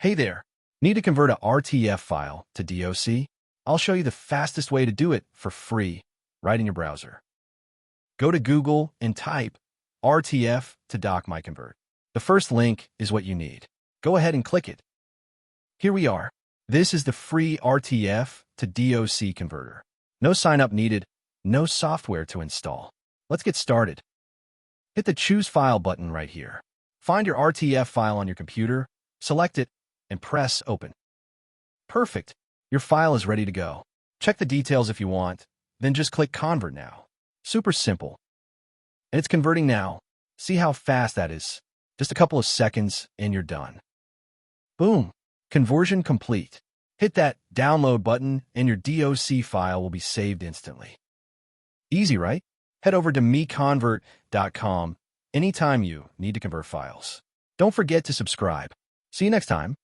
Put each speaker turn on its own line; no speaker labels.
Hey there, need to convert a RTF file to DOC? I'll show you the fastest way to do it for free, right in your browser. Go to Google and type RTF to doc MiConvert. The first link is what you need. Go ahead and click it. Here we are. This is the free RTF to DOC converter. No sign-up needed, no software to install. Let's get started. Hit the Choose File button right here. Find your RTF file on your computer, select it, and press Open. Perfect. Your file is ready to go. Check the details if you want, then just click Convert Now. Super simple. And it's converting now. See how fast that is? Just a couple of seconds and you're done. Boom. Conversion complete. Hit that Download button and your DOC file will be saved instantly. Easy, right? Head over to MiConvert.com anytime you need to convert files. Don't forget to subscribe. See you next time.